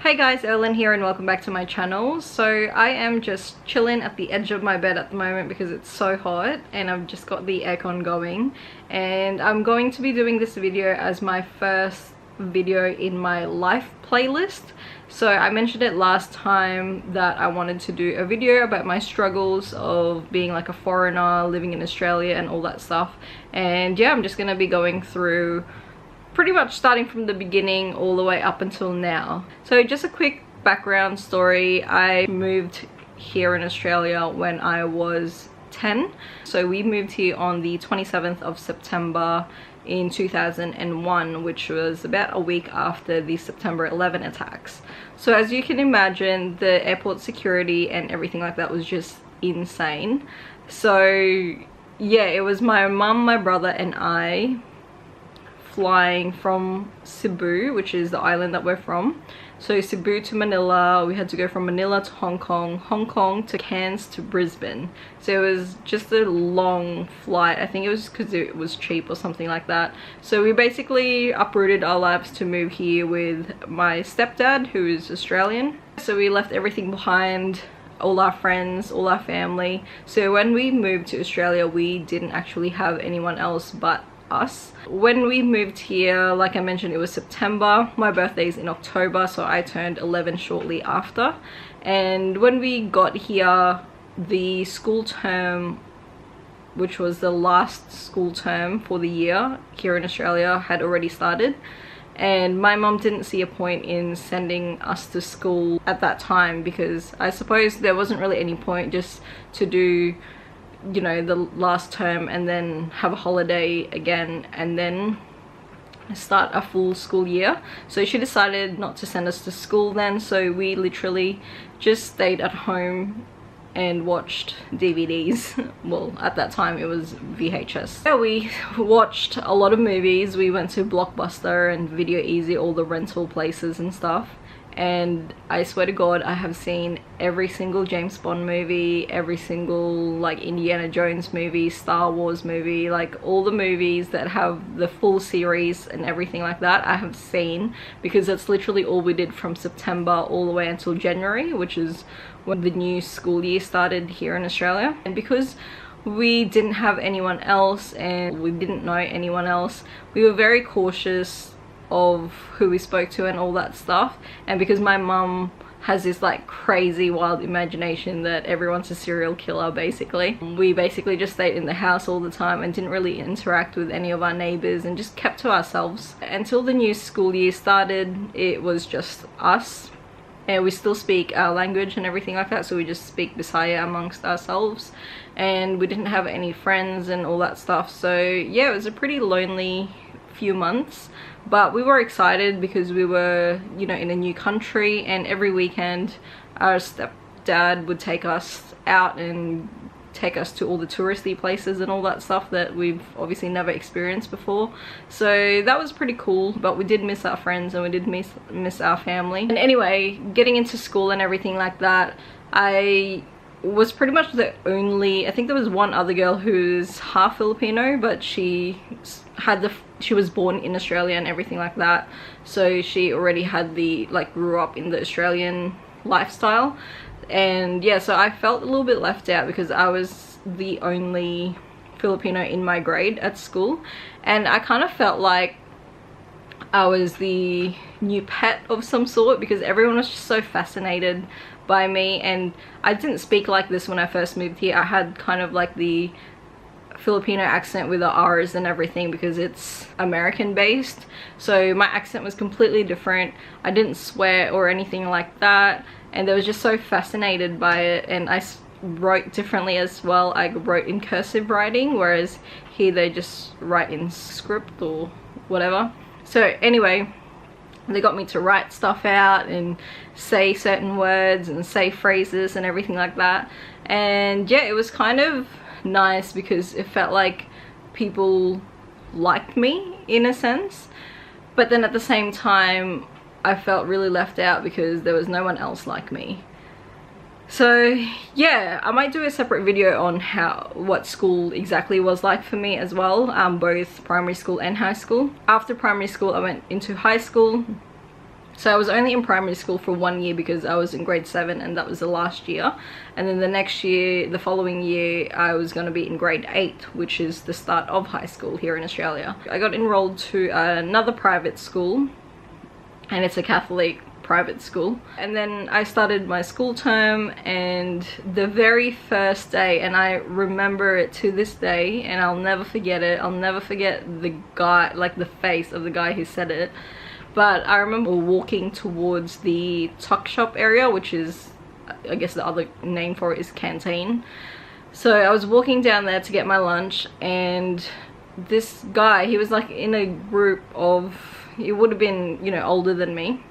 Hey guys, Erlyn here and welcome back to my channel. So I am just chilling at the edge of my bed at the moment because it's so hot and I've just got the aircon going, and I'm going to be doing this video as my first video in my life playlist. So I mentioned it last time that I wanted to do a video about my struggles of being like a foreigner living in Australia and all that stuff, and yeah, I'm just gonna be going through pretty much starting from the beginning all the way up until now. So just a quick background story. I moved here in Australia when I was 10. So we moved here on the 27th of September in 2001, which was about a week after the September 11 attacks. So as you can imagine, the airport security and everything like that was just insane. So yeah, it was my mum, my brother and I flying from Cebu, which is the island that we're from. So Cebu to Manila, we had to go from Manila to Hong Kong, Hong Kong to Cairns to Brisbane. So it was just a long flight. I think it was because it was cheap or something like that. So we basically uprooted our lives to move here with my stepdad, who is Australian. So we left everything behind, all our friends, all our family. So when we moved to Australia, we didn't actually have anyone else but us. When we moved here, like I mentioned, it was September. My birthday's in October, so I turned 11 shortly after. And when we got here, the school term, which was the last school term for the year here in Australia, had already started. And my mom didn't see a point in sending us to school at that time because I suppose there wasn't really any point just to do, you know, the last term and then have a holiday again and then start a full school year. So she decided not to send us to school then, so we literally just stayed at home and watched DVDs. Well, at that time it was VHS. Yeah, we watched a lot of movies. We went to Blockbuster and Video Easy, all the rental places and stuff. And I swear to God, I have seen every single James Bond movie, every single like Indiana Jones movie, Star Wars movie, like all the movies that have the full series and everything like that I have seen, because that's literally all we did from September all the way until January, which is when the new school year started here in Australia. And because we didn't have anyone else and we didn't know anyone else, we were very cautious of who we spoke to and all that stuff. And because my mum has this like crazy wild imagination that everyone's a serial killer basically, we basically just stayed in the house all the time and didn't really interact with any of our neighbors and just kept to ourselves. Until the new school year started, it was just us, and we still speak our language and everything like that, so we just speak Bisaya amongst ourselves, and we didn't have any friends and all that stuff. So yeah, it was a pretty lonely few months, but we were excited because we were, you know, in a new country, and every weekend our stepdad would take us out and take us to all the touristy places and all that stuff that we've obviously never experienced before. So that was pretty cool, but we did miss our friends and we did miss our family. And anyway, getting into school and everything like that, I was pretty much the only, I think there was one other girl who's half Filipino, but she was born in Australia and everything like that, so she already had the, like, grew up in the Australian lifestyle. And yeah, so I felt a little bit left out because I was the only Filipino in my grade at school, and I kind of felt like I was the new pet of some sort because everyone was just so fascinated by me. And I didn't speak like this when I first moved here. I had kind of like the Filipino accent with the R's and everything because it's American based, so my accent was completely different. I didn't swear or anything like that, and they were just so fascinated by it. And I wrote differently as well. I wrote in cursive writing, whereas here they just write in script or whatever. So anyway, they got me to write stuff out and say certain words and say phrases and everything like that. And yeah, it was kind of nice because it felt like people liked me in a sense, but then at the same time I felt really left out because there was no one else like me. So yeah, I might do a separate video on what school exactly was like for me as well, both primary school and high school. After primary school I went into high school, So I was only in primary school for 1 year because I was in grade 7 and that was the last year. And then the next year, the following year, I was going to be in grade 8, which is the start of high school here in Australia. I got enrolled to another private school, and it's a Catholic private school. And then I started my school term, and the very first day, and I remember it to this day, and I'll never forget it. I'll never forget the guy, like the face of the guy who said it. But I remember walking towards the tuck shop area, which is, I guess the other name for it is canteen. So I was walking down there to get my lunch, and this guy, he was like in a group of, he would have been, you know, older than me.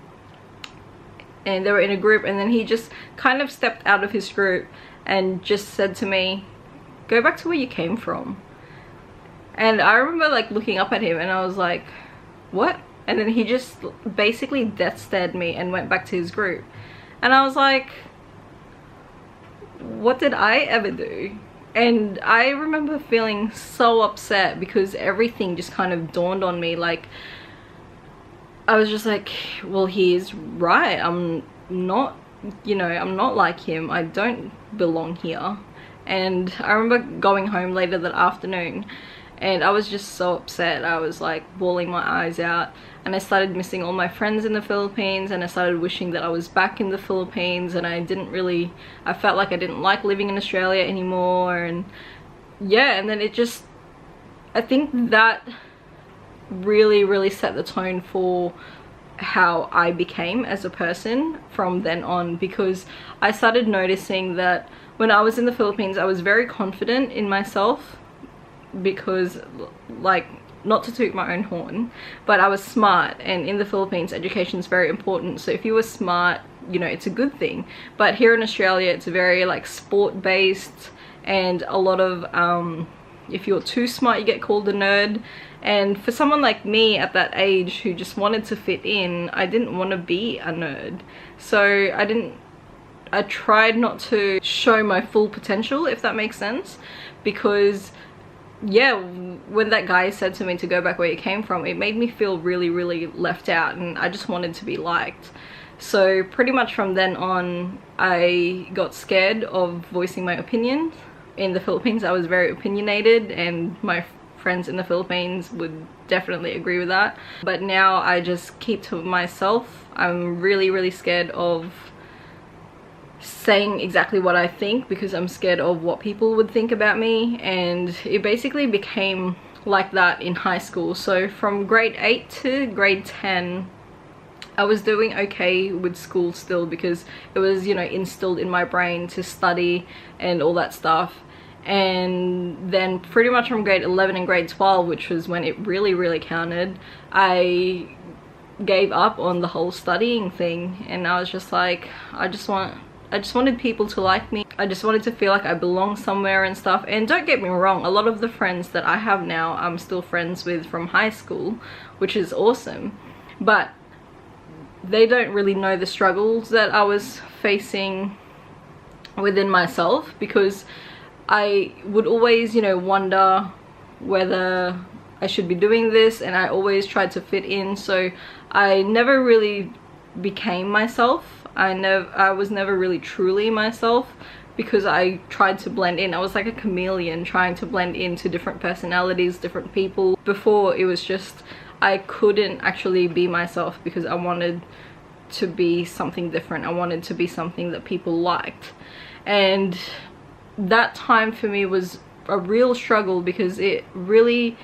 And they were in a group, and then he just kind of stepped out of his group and just said to me, "Go back to where you came from." And I remember like looking up at him, and I was like, "What?" And then he just basically death stared me and went back to his group. And I was like, what did I ever do? And I remember feeling so upset because everything just kind of dawned on me. Like, I was just like, well, he is right. I'm not, you know, I'm not like him. I don't belong here. And I remember going home later that afternoon, and I was just so upset. I was like bawling my eyes out, and I started missing all my friends in the Philippines, and I started wishing that I was back in the Philippines. And I felt like I didn't like living in Australia anymore. And yeah, and then it just, I think that really set the tone for how I became as a person from then on, because I started noticing that when I was in the Philippines, I was very confident in myself, because, like, not to toot my own horn, but I was smart, and in the Philippines education is very important. So if you were smart, you know, it's a good thing. But here in Australia, it's very like sport based, and a lot of if you're too smart, you get called a nerd. And for someone like me at that age who just wanted to fit in, I didn't want to be a nerd. So I tried not to show my full potential, if that makes sense, because yeah, when that guy said to me to go back where you came from, it made me feel really left out, and I just wanted to be liked. So pretty much from then on, I got scared of voicing my opinion. In the Philippines, I was very opinionated, and my friends in the Philippines would definitely agree with that. But now I just keep to myself. I'm really scared of saying exactly what I think, because I'm scared of what people would think about me. And it basically became like that in high school. So from grade 8 to grade 10, I was doing okay with school still, because it was, you know, instilled in my brain to study and all that stuff. And then pretty much from grade 11 and grade 12, which was when it really counted, I gave up on the whole studying thing. And I was just like, I just wanted people to like me. I just wanted to feel like I belong somewhere and stuff. And don't get me wrong, a lot of the friends that I have now, I'm still friends with from high school, which is awesome. But they don't really know the struggles that I was facing within myself, because I would always, you know, wonder whether I should be doing this, and I always tried to fit in. So I never really became myself. I was never really truly myself, because I tried to blend in. I was like a chameleon trying to blend into different personalities, different people. Before, it was just, I couldn't actually be myself because I wanted to be something different. I wanted to be something that people liked. And that time for me was a real struggle, because it really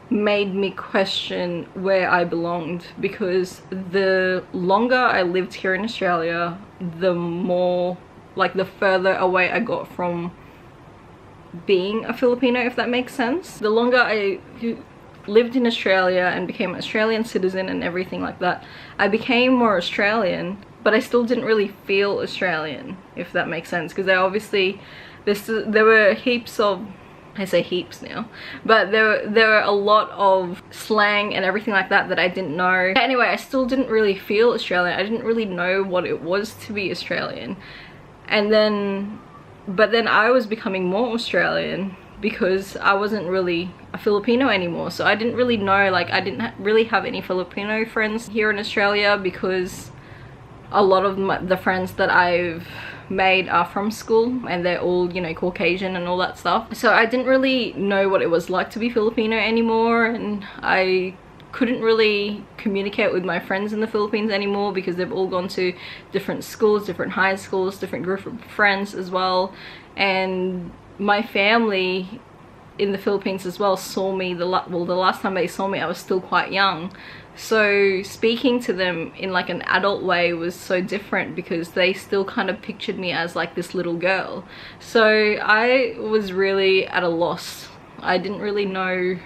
made me question where I belonged. Because the longer I lived here in Australia, the more, like, the further away I got from being a Filipino, if that makes sense. The longer I lived in Australia and became an Australian citizen and everything like that, I became more Australian, but I still didn't really feel Australian, if that makes sense. Because there were heaps of, I say heaps now, but there were a lot of slang and everything like that that I didn't know. Anyway, I still didn't really feel Australian. I didn't really know what it was to be Australian. And then, but then I was becoming more Australian, because I wasn't really a Filipino anymore. So I didn't really know, like, I didn't really have any Filipino friends here in Australia, because a lot of the friends that I've made are from school, and they're all, you know, Caucasian and all that stuff. So I didn't really know what it was like to be Filipino anymore, and I couldn't really communicate with my friends in the Philippines anymore because they've all gone to different schools, different high schools, different group of friends as well. And my family in the Philippines as well saw me, the last time they saw me I was still quite young, so speaking to them in like an adult way was so different because they still kind of pictured me as like this little girl. So I was really at a loss. I didn't really know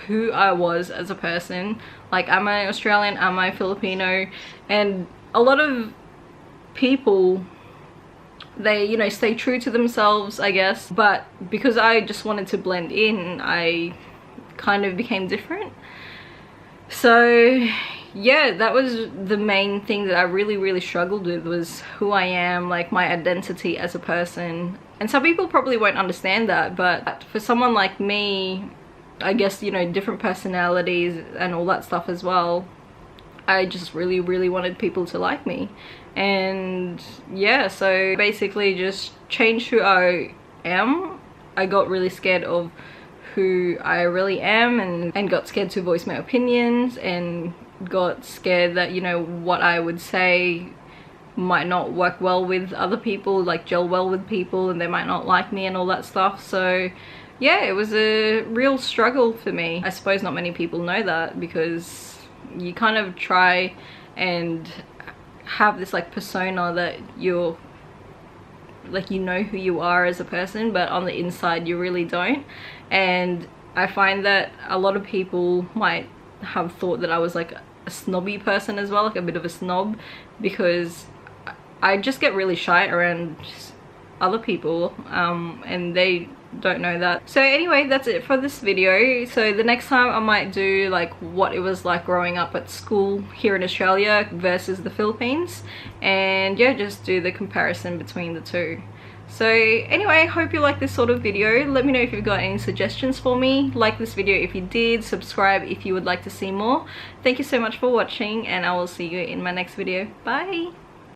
who I was as a person. Like, am I Australian, am I Filipino? And a lot of people, they, you know, stay true to themselves, I guess, but because I just wanted to blend in, I kind of became different. So yeah, that was the main thing that I really struggled with, was who I am, like my identity as a person. And some people probably won't understand that, but for someone like me, I guess, you know, different personalities and all that stuff as well, I just really wanted people to like me. And yeah, so basically just changed who I am. I got really scared of who I really am, and got scared to voice my opinions, and got scared that, you know, what I would say might not work well with other people, like gel well with people, and they might not like me and all that stuff. So yeah, it was a real struggle for me. I suppose not many people know that, because you kind of try and have this like persona that you're like, you know who you are as a person, but on the inside you really don't. And I find that a lot of people might have thought that I was like a snobby person as well, like a bit of a snob, because I just get really shy around other people, and they don't know that. So anyway, that's it for this video. So the next time I might do like what it was like growing up at school here in Australia versus the Philippines, and yeah, just do the comparison between the two. So anyway, hope you like this sort of video. Let me know if you've got any suggestions for me. Like this video if you did, subscribe if you would like to see more. Thank you so much for watching, and I will see you in my next video. Bye!